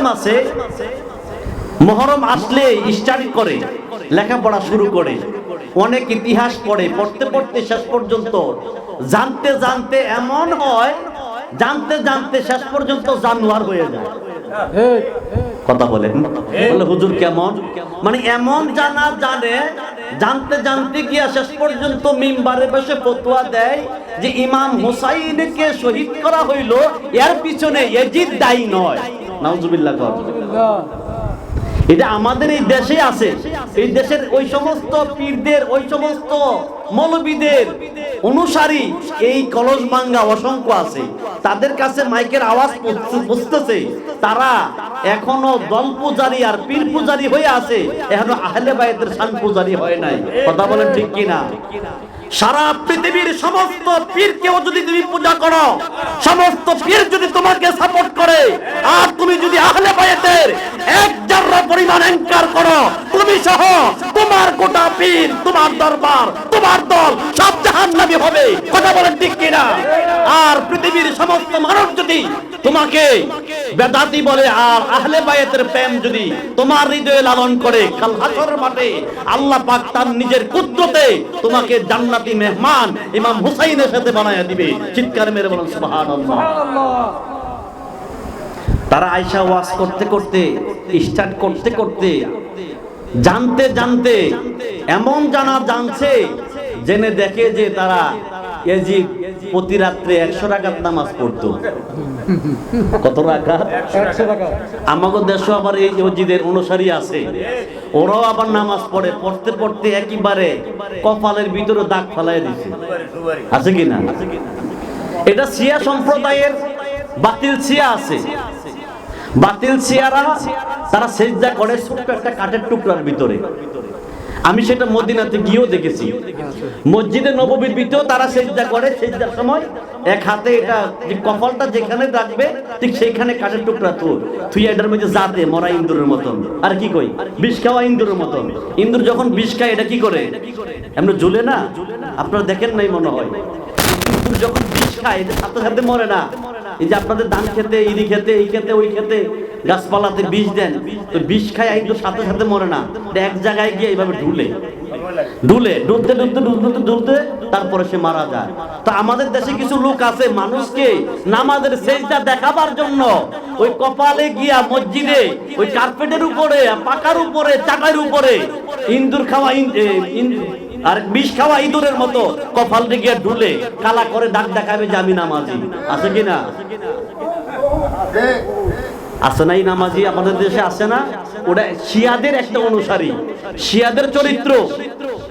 আলেম আছে মুহররম আসলে স্টাডি করে, লেখাপড়া শুরু করে, অনেক ইতিহাস পড়ে, পড়তে পড়তে শেষ পর্যন্ত জানতে জানতে এমন হয়, জানতে জানতে শেষ পর্যন্ত জানোয়ার হয়ে যায়। কথা বলেন, বলে হুজুর কেমন? মানে এমন জানে, জানতে জানতে গিয়া শেষ পর্যন্ত মিম্বারে বসে ফতোয়া দেয় যে ইমাম হুসাইনকে শহীদ করা হইল, এর পিছনে ইয়াজিদ দায়ী নয়। নাউজুবিল্লাহ। এটা আমাদের এই দেশে আছে। এই দেশের ওই সমস্ত পীরদের, ওই সমস্ত মৌলবীদের অনুসারী এই কলস ভাঙ্গা অসংখ্য আছে। তাদের কাছে মাইকের আওয়াজ পৌঁছতেছে, তারা এখনো দল পূজারী আর পীর পূজারী হয়ে আছে, এখনো আহলে বায়তের শান পূজারী হয় নাই। কথা বলেন ঠিক কিনা? সারা পৃথিবীর সমস্ত পীরকেও যদি তুমি পূজা করো, সমস্ত পীর যদি তোমাকে সাপোর্ট করে, আর তুমি যদি আহলে বায়তের এক জাররা পরিমাণ ইনকার করো, তুমি সহ তোমার গোটা পীর, তোমার দরবার, তোমার দল সব জাহান্নামী হবে। কথা বলেন ঠিক কিনা? আর পৃথিবীর সমস্ত মানুষ যদি তোমাকে বেদাতি বলে আর আহলে বায়তের প্রেম যদি তোমার হৃদয়ে লালন করে, কাল হাশরের মাঠে আল্লাহ পাক তার নিজের কুদরতে তোমাকে জান্নাতি মেহমান ইমাম হুসাইনের সাথে বানায়া দিবে। চিৎকার মেরে বলেন সুবহানাল্লাহ। তারা আয়েশা ওয়াজ করতে করতে, স্টার্ট করতে করতে, জানতে জানতে এমন জানছে, জেনে দেখে যে তারা ইয়াজিদ প্রতি রাত্রে 100 রাকাত নামাজ পড়তো। কত রাকাত? 100 রাকাত। আমাদের দেশে আবার এই ইয়াজিদের অনুসারী আছে, ওরাও আবার নামাজ পড়ে, পড়তে পড়তে একেবারে কপালের ভিতরে দাগ ফেলাই দিছে। আছে কিনা? এটা শিয়া সম্প্রদায়ের বাতিল শিয়া আছে। বাতিল শিয়ারা তারা সিজদা করে ছোট্ট একটা কাঠের টুকরার ভিতরে। আমি সেটা মদিনাতে গিয়েও দেখেছি। মসজিদে নববীর ভিতরেও তারা সিজদা করে। সিজদার সময় এক হাতে এটা যে কপালটা যেখানে রাখবে ঠিক সেইখানে কাঠের টুকরা থুই এটার মধ্যে জাতে মরা ইন্দুরের মতন। আর কি কই? বিষ খাওয়া ইন্দুরের মতন। ইন্দুর যখন বিষ খায় এটা কি করে? এমনি ঝুলে না? আপনারা দেখেন নাই মনে হয়। ইন্দুর যখন বিষ খায় এটা সাথে সাথে মরে না। এই যে আপনাদের ধান খেতে, ইরি খেতে, এই খেতে, ওই খেতে গাছপালাতে বিষ দেন, তো বিষ খায় কিন্তু সাথে সাথে মরে না, এক জায়গায় গিয়ে এইভাবে ঢুলতে তারপরে সে মারা যায়। তো আমাদের দেশে কিছু লোক আছে মানুষকে নামাজের সেজদা দেখাবার জন্য ওই কপালে গিয়া মসজিদে ওই কার্পেটের উপরে, পাকার উপরে, চাটাইয়ের উপরে ইন্দুর খাওয়া আর বিষ খাওয়া ইঁদুরের মতো কপাল গিয়ে ঢুলে কালা করে ডাক দেখাবে যে আমি নামাজি। আছে কিনা? আছে নাই নামাজি আমাদের দেশে? আছে না? ওটা শিয়াদের একটা অনুসারী, শিয়াদের চরিত্র।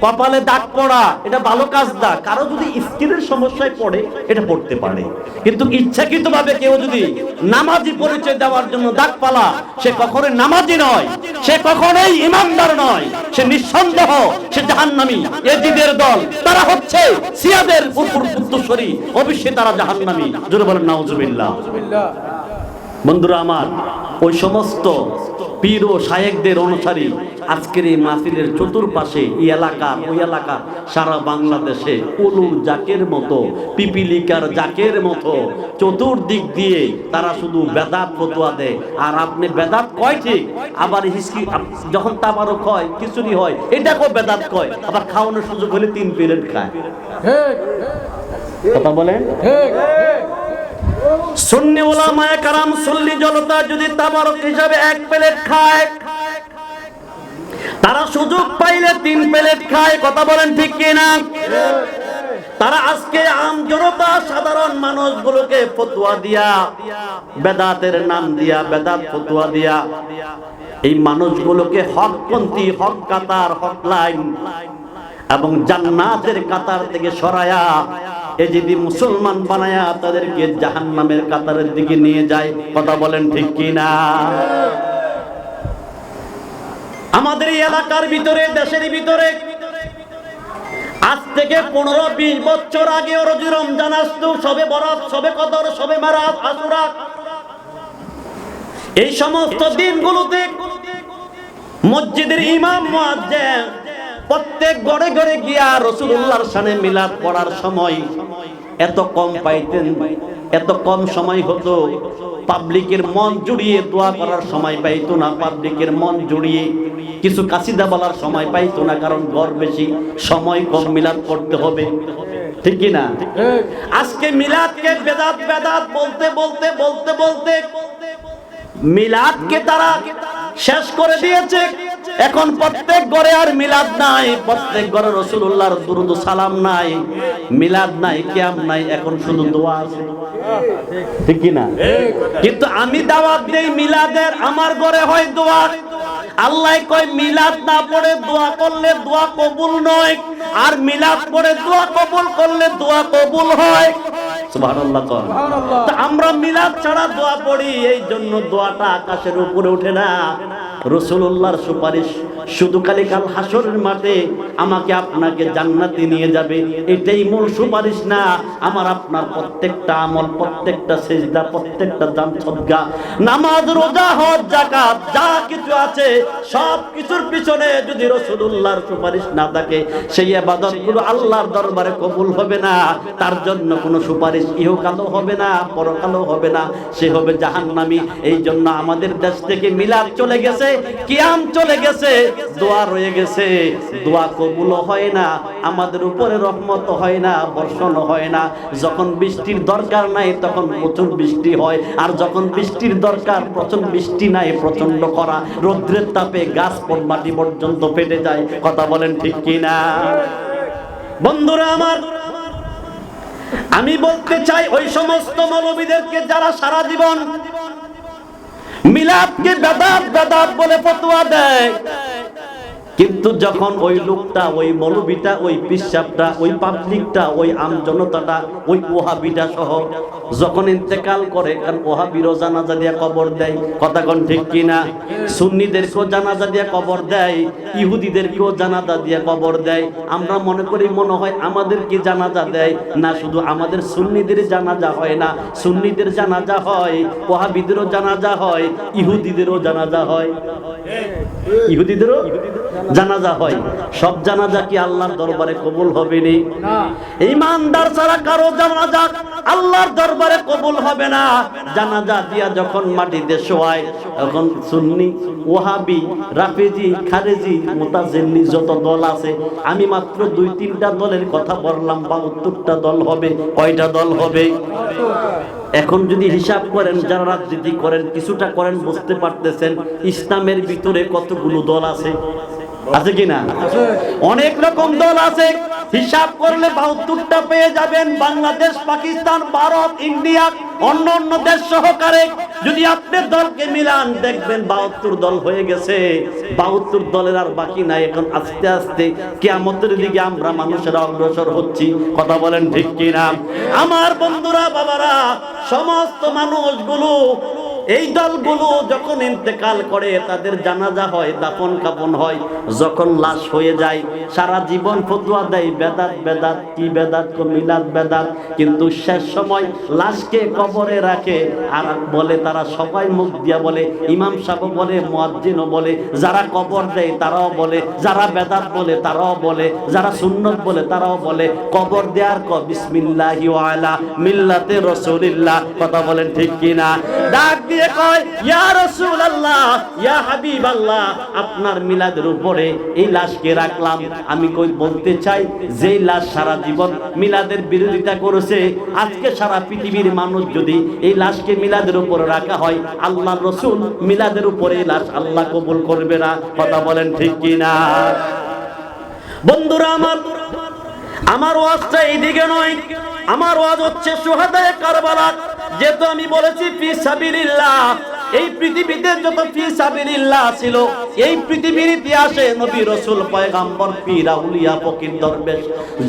কপালে দাগ পড়া এটা ভালো কাজ না। কারো যদি স্কিনের সমস্যায় পড়ে এটা পড়তে পারে, কিন্তু ইচ্ছাকৃত ভাবে কেউ যদি নামাজি পরিচয় দেওয়ার জন্য দাগ পালা, সে কখনোই নামাজি নয়, সে কখনোই ইমানদার নয়, সে নিঃসন্দেহ সে জাহান্নামী। ইয়াজিদের দল তারা হচ্ছে শিয়াদের উত্তরসূরি, অবশ্যই তারা জাহান্নামী। জোরে বলেন নাউজুবিল্লাহ। বন্ধুরা আমার, ওই সমস্ত পীর ও শায়েখদের অনুসারী আজকের এই মাহফিলের চতুর্পাশে এই এলাকার, ওই এলাকার, সারা বাংলাদেশে উলুর জাকের মতো, পিপিলিকার জাকের মতো চতুর্দিক দিয়ে তারা শুধু বেদাত ফতোয়া দেয়। আর আপনি বেদাত কয় ঠিক, আবার হিসকি যখন তাবারক হয়, খিচুড়ি হয়, এটাকেও বেদাত কয়। আবার খাওয়ানোর সুযোগ হলে 3 প্লেট খায়। কথা বলেন? সুন্নি উলামায়ে কেরাম সুল্লি জনতা যদি তাবারক হিসাবে 1 প্লেট খায়, তারা সুযোগ পাইলে 3 প্লেট খায়। কথা বলেন ঠিক কিনা? তারা আজকে আম জনতা, সাধারণ মানুষগুলোকে ফতোয়া দিয়া, বেদাতের নাম দিয়া, বেদাত ফতোয়া দিয়া এই মানুষগুলোকে হকপন্থী, হক কাতার, হক লাইন এবং জান্নাতের কাতার থেকে সরায়া এই যদি মুসলমান বানায়া তাদেরকে জাহান্নামের কাতারের দিকে নিয়ে যায়। কথা বলেন ঠিক কিনা? আমাদের এই এলাকার ভিতরে, দেশের ভিতরে আজ থেকে 15-20 বছর আগে রোজা রমজান আসতো, সবে বরাত, সবে কদর, সবে মারাত, আশুরা, এই সমস্ত দিনগুলোতে মসজিদের ইমাম মুয়াজ্জিন প্রত্যেক ঘরে ঘরে গিয়া রাসূলুল্লাহর শানে মিলাদ পড়ার সময় এত কম পাইতেন এত কম সময় হতো, পাবলিকের মন জুড়িয়ে দোয়া করার সময় পাইতো না, পাবলিকের মন জুড়িয়ে কিছু কাসিদা বলার সময় পাইতো না, কারণ ঘর বেশি, সময় কম, মিলাদ করতে হবে, ঠিক কি না? আজকে মিলাদকে বেদাত বেদাত বলতে বলতে বলতে বলতে মিলাদকে তারা শেষ করে দিয়েছে। এখন প্রত্যেক ঘরে আর মিলাদ নাই, প্রত্যেক ঘরে রাসূলুল্লাহর দুরূদ ও সালাম নাই, মিলাদ নাই, কিয়াম নাই, এখন শুধু দোয়া আছে, ঠিক কি না? কিন্তু আমি দাওয়াত দেই মিলাদের, আমার ঘরে হয় দোয়া। আল্লাহ কয় মিলাদ না পড়ে দোয়া করলে দোয়া কবুল নয়, আর মিলাদ পড়ে দোয়া কবুল করলে দোয়া কবুল হয়। সুবহানাল্লাহ। তো আমরা মিলাদ ছাড়া দোয়া পড়ি, এই জন্য দোয়াটা আকাশের উপরে ওঠে না। রাসূলুল্লাহর সুপারিশ শুধু খালি কাল হাসরের মাঠে আমাকে আপনাকে জান্নাতে নিয়ে যাবে, এটাই মূল সুপারিশ না। আমার আপনার প্রত্যেকটা আমল, প্রত্যেকটা সিজদা, প্রত্যেকটা দান সদকা, নামাজ, রোজা, হজ, যাকাত, যা কিছু আছে সব কিছুর পিছনে যদি রাসূলুল্লাহর সুপারিশ না থাকে, সেই ইবাদতগুলো আল্লাহর দরবারে কবুল হবে না। তার জন্য কোনো সুপারিশ ইহকালও হবে না, পরকালও হবে না, সে হবে জাহান্নামী। এই জন্য আমাদের দেশ থেকে মিলাদ চলে গেছে, কিয়াম চলে গেছে, দোয়া রয়ে গেছে, দোয়া কবুল হয় না, আমাদের উপরে রহমত হয় না, বর্ষণ হয় না। যখন বৃষ্টির দরকার নাই তখন প্রচুর বৃষ্টি হয়, আর যখন বৃষ্টির দরকার প্রচুর বৃষ্টি নাই, প্রচন্ড খরা, রৌদ্রের তাপে গাছ মাটি পর্যন্ত ফেটে যায়। কথা বলেন ঠিক কি না? বন্ধুরা আমার, আমি বলতে চাই ওই সমস্ত মৌলবীদেরকে যারা সারা জীবন মিলাদকে বেদাত বেদাত বলে ফতোয়া দেয়, কিন্তু যখন ওই লোকটা, ওই মৌলবীটা, ওই পিসাবটা, ওই পাবলিকটা, ওই আম জনতাটা, ওই ওহাবিটা সহ যখন ইন্তেকাল করে, কারণ ওহাবিরও জানাজা দিয়ে কবর দেয়, কথা কোন ঠিক কিনা? সুন্নিদেরকেও জানাজা দিয়ে কবর দেয়, ইহুদিদেরকেও জানাজা দিয়ে কবর দেয়। আমরা মনে করি মনে হয় আমাদের কি জানাজা দেয় না, শুধু আমাদের সুন্নিদের জানাজা হয় না, সুন্নিদের জানাজা হয়, ওহাবিদেরও জানাজা হয়, ইহুদিদেরও জানাজা হয়, ইহুদিদেরও জানাজা হয়। সব জানাজা কি আল্লাহর দরবারে কবুল হবে না? ঈমানদার ছাড়া কারো জানাজা আল্লাহর দরবারে কবুল হবে না। জানাজা দিয়া যখন মাটিতে শোয়ায়, তখন সুন্নি, ওহাবি, রাফেজি, খারেজি, মুতাজিল্লি যত দল আছে, আমি মাত্র 2-3টা দলের কথা বললাম, 72টা দল হবে। কয়টা দল হবে? এখন যদি হিসাব করেন, যারা রাজনীতি করেন, কিছুটা করেন, বুঝতে পারতেছেন ইসলামের ভিতরে কতগুলো দল আছে, আছে কিনা? অনেক রকম দল আছে, হিসাব করলে 72টা পেয়ে যাবেন। বাংলাদেশ, পাকিস্তান, ভারত, ইন্ডিয়া, অন্য অন্য দেশ সহকারে যদি আপনি দলকে মিলান, দেখবেন 72 দল হয়ে গেছে। 72 দলের আর বাকি নাই। এখন আস্তে আস্তে কিয়ামতের দিকে আমরা মানুষেরা অগ্রসর হচ্ছি। কথা বলেন ঠিক কিনা? আমার বন্ধুরা, বাবারা, সমস্ত মানুষগুলো, এই দলগুলো যখন ইন্তেকাল করে, তাদের জানাজা হয়, দাফন কাফন হয়, যখন লাশ হয়ে যায়, সারা জীবন ফতোয়া দেয় বেদাত বেদাত, কি বেদাত, মিলাদ বেদাত, কিন্তু শেষ সময় লাশকে কবরে রাখে আর বলে, তারা সবাই মুখ দিয়া বলে, ইমাম সাহেব বলে, মুয়াজ্জিনও বলে, যারা কবর দেয় তারাও বলে, যারা বেদাত বলে তারাও বলে, যারা সুন্নত বলে তারাও বলে, কবর দেয়ার বিসমিল্লাহি ওয়া আলা মিল্লাতে রাসূলিল্লাহ। কথা বলেন ঠিক কিনা? ডাক দিয়ে কয়, ইয়া রাসূলুল্লাহ, ইয়া হাবিবাল্লাহ, আপনার মিলাদের উপরে এই লাশকে রাখলাম। আমি কই বলতে চাই, যে লাশ সারা জীবন মিলাদের বিরোধিতা করেছে, আজকে সারা পৃথিবীর মানুষ যদি এই লাশকে মিলাদের উপরে রাখা হয়, আল্লাহর রাসূল মিলাদের উপরে এই লাশ আল্লাহ কবুল করবে না। কথা বলেন ঠিক কিনা? বন্ধুরা আমার, আমার ওয়াজটা এইদিকে নয়, আমার ওয়াজ হচ্ছে শুহাদায়ে কারবালা। যেহেতু আমি বলেছি ফি সাবিলিল্লাহ, এই পৃথিবীতে যত ফি সাবিলিল্লাহ ছিল, এই পৃথিবীর ইতিহাসে নবী রাসূল, পয়গম্বর, পীর, আউলিয়া, ফকির, দরবেশ,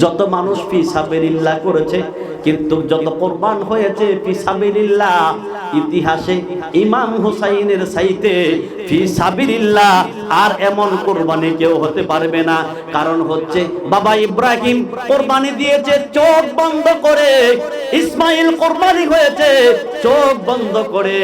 যত মানুষ ফি সাবিলিল্লাহ করেছে, কিন্তু যত কুরবান হয়েছে ফি সাবিলিল্লাহ, ইতিহাসে ইমাম হুসাইনের চাইতে ফি সাবিলিল্লাহ আর এমন কুরবানি কেউ হতে পারবে না। কারণ হচ্ছে, বাবা ইব্রাহিম কুরবানি দিয়েছে চোখ বন্ধ করে, ইসমাইল কুরবানি হয়েছে চোখ বন্ধ করে,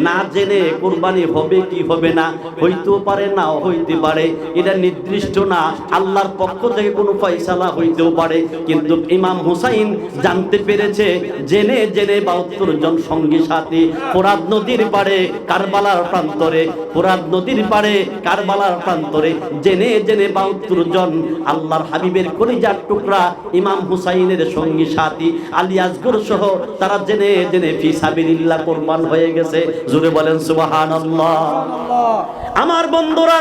না জেনে জেনে কুরবানি হবে কি হবে না, হইতেও পারে না হইতে পারে, এটা নির্দিষ্ট না। আল্লাহর পক্ষ থেকে কোনো ফয়সালা হইতেও পারে। কিন্তু ইমাম হুসাইন জানতে পেরেছে, জেনে জেনে ৭২ জন সঙ্গী সাথী ফোরাত নদীর পাড়ে কারবালার প্রান্তরে, ফোরাত নদীর পাড়ে কারবালার প্রান্তরে জেনে জেনে ৭২ জন আল্লাহর হাবিবের কলিজার টুকরা ইমাম হুসাইনের সঙ্গী সাথী আলী আসগর সহ তারা জেনে জেনে ফি সাবিলিল্লাহ কুরবান হয়ে গেছে। জোরে বলেন সুবহানাল্লাহ। আমার বন্ধুরা,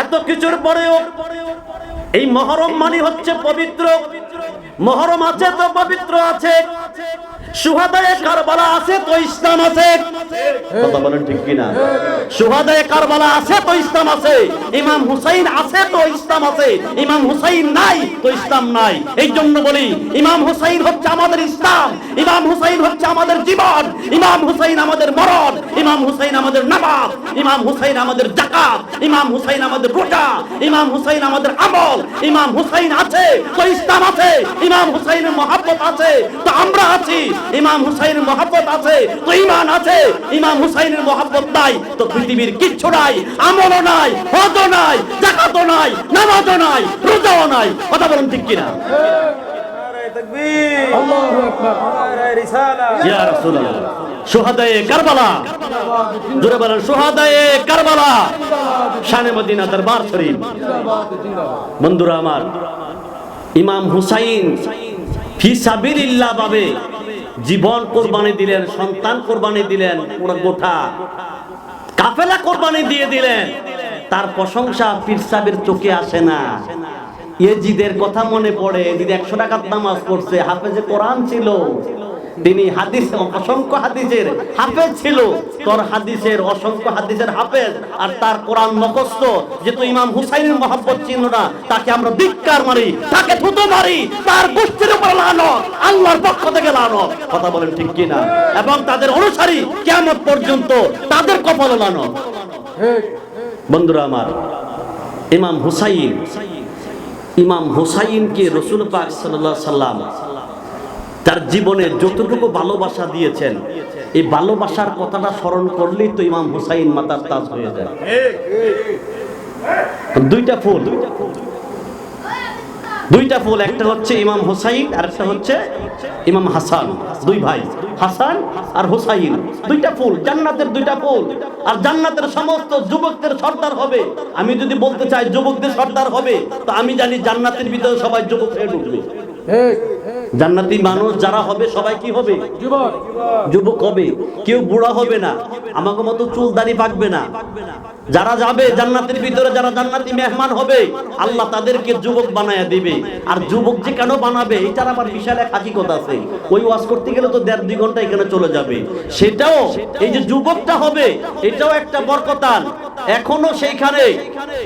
এত কিছুর পরেও এই মুহররম মানে হচ্ছে পবিত্র। মুহররম আছে তো পবিত্র আছে, শুহাদায়ে কারবালা আছে তো ইসলাম আছে। কথা বলেন ঠিক কিনা? শুহাদায়ে কারবালা আছে তো ইসলাম আছে, ইমাম হুসাইন আছে তো ইসলাম আছে, ইমাম হুসাইন নাই তো ইসলাম নাই। এই জন্য বলি, ইমাম হুসাইন হচ্ছে আমাদের ইসলাম, ইমাম হুসাইন হচ্ছে আমাদের জীবন, ইমাম হুসাইন আমাদের মরণ, ইমাম হুসাইন আমাদের নামাজ, ইমাম হুসাইন আমাদের যাকাত, ইমাম হুসাইন আমাদের রোজা, ইমাম হুসাইন আমাদের আমল। ইমাম হুসাইন আছে তো ইসলাম আছে, ইমাম হুসাইনের মহব্বত আছে তো আমরা আছি, ইমাম হুসাইনের মহব্বত আছে তো ঈমান আছে, ইমাম হুসাইনের মহব্বত নাই তো পৃথিবীর কিচ্ছু নাই, আমলও নাই, হজও নাই, যাকাতও নাই, নামাজও নাই, রোজাও নাই। কথা বলেন ঠিক কিনা? নারে তাকবীর, আল্লাহু আকবার, নারে রিসালাত, ইয়া রাসূলুল্লাহ। শুহাদায়ে কারবালা, জোরে বলেন শুহাদায়ে কারবালা, শানে মদিনা দরবার শরীফ। বন্ধুরা আমার, ইমাম হুসাইন ফি সাবিলিল্লাহ ভাবে জীবন কোরবানি দিলেন, সন্তান কোরবানি দিলেন, পুরো গোটা কাফেলা কোরবানি দিয়ে দিলেন। তার প্রশংসা পীর সাহেবের চোখে আসে না। ইয়াজিদের কথা মনে পড়ে। ইয়াজিদ 100 টাকার নামাজ পড়ছে, হাফেজে কোরআন ছিল, তিনি হাদিস অসংখ্য হাদিসের হাফেজ ছিল। তোর হাদিসের অসংখ্য হাদিসের হাফেজ আর তার কোরআন মুখস্থ, যেহেতু ইমাম হুসাইনের মহব্বত ছিল না, তাকে আমরা ধিক্কার মারি, তাকে থুতু মারি, তার গোষ্ঠীর উপর লানত, আল্লাহর পক্ষ থেকে লানত। কথা বলেন ঠিক কিনা? এবং তাদের অনুসারী কিয়ামত পর্যন্ত তাদের কপালে লানত। বন্ধুরা আমার, ইমাম হুসাইনকে রাসূল পাক সাল্লাল্লাহু আলাইহি সাল্লাম তার জীবনে যতটুকু ভালোবাসা দিয়েছেন, এই ভালোবাসার কথাটা স্মরণ করলেই তো ইমাম হুসাইন মাতার তাজ হয়ে যায়। দুইটা ফুল, একটা হচ্ছে ইমাম হুসাইন আর একটা হচ্ছে ইমাম হাসান। দুই ভাই, হাসান আর হুসাইন, দুইটা ফুল, জান্নাতের দুইটা ফুল। আর জান্নাতের সমস্ত যুবকদের সর্দার হবে। আমি যদি বলতে চাই যুবকদের সর্দার হবে, তো আমি জানি জান্নাতের ভিতরে সবাই যুবক হয়ে ঢুকবে। জান্নাতি মানুষ যারা হবে সবাই কি হবে? যুবক হবে। কেউ বুড়া হবে না, আমাকে মতো চুল দাড়ি পাকবে না। যারা যাবে জান্নাতের ভিতরে, যারা জান্নাতি মেহমান হবে, আল্লাহ তাদেরকে যুবক বানায়া দিবে। আর যুবক যে কেন বানাবে, এটার আবার বিশাল এক হাকিকত আছে। ওই ওয়াজ করতে গেলে তো 1.5-2 ঘন্টা এখানে চলে যাবে। সেটাও, এই যে যুবকটা হবে, এটাও একটা বরকতান। এখনো সেইখানে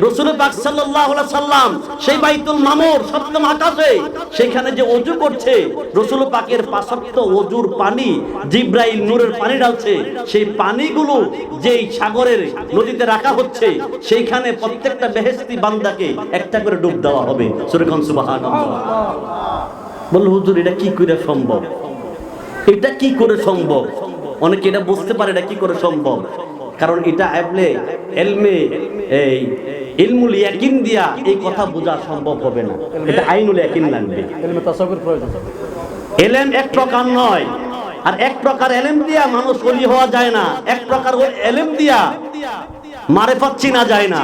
রাসূল পাক সাল্লাল্লাহু আলাইহি সাল্লাম সেই বাইতুল মামুর সপ্তম আকাশে সেখানে যে ওযু করছে, রাসূল পাকের 5 ওয়াক্ত ওযুর পানি জিবরাইল নূরের পানি ঢালছে। সেই পানিগুলো যেই সাগরের নদীতে রাখা হচ্ছে, সেইখানে প্রত্যেকটা বেহেশতি বান্দাকে একটা করে ডুব দেওয়া হবে। সূরা কোন সুবহানাল্লাহ। বল হুজুর, এটা কি করে সম্ভব? এটা কি করে সম্ভব? অনেকে এটা বুঝতে পারে এটা কি করে সম্ভব, কারণ এটা এলমে এই ইলমুল ইয়াকিন দিয়া এই কথা বোঝা সম্ভব হবে না। এটা আইনুল ইয়াকিন লাগবে। ইলমে তাসাব্বুর প্রয়োজন। ইলম এক প্রকার নয়, আর এক প্রকার ইলম দিয়া মানুষ ওলি হওয়া যায় না। এক প্রকার ইলম দিয়া মারিফাত চিনা যায় না।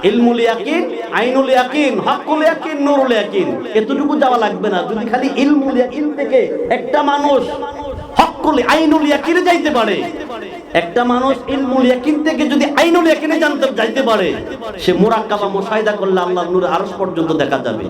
ইলমুল ইয়াকিন, আইনুল ইয়াকিন, হকুল ইয়াকিন, নূরুল ইয়াকিন, এতটুকু যাওয়া লাগবে না। যদি খালি ইলমুল ইয়াকিন থেকে একটা মানুষ হকুল আইনুল ইয়াকিনে যাইতে পারে, একটা মানুষ ইলমুল ইয়াকিন থেকে যদি আইনুল ইয়াকিনে যাইতে পারে, সে মুরাক্কাবা মুশাহিদা করলে আল্লাহর নূর আরশ পর্যন্ত দেখা যাবে।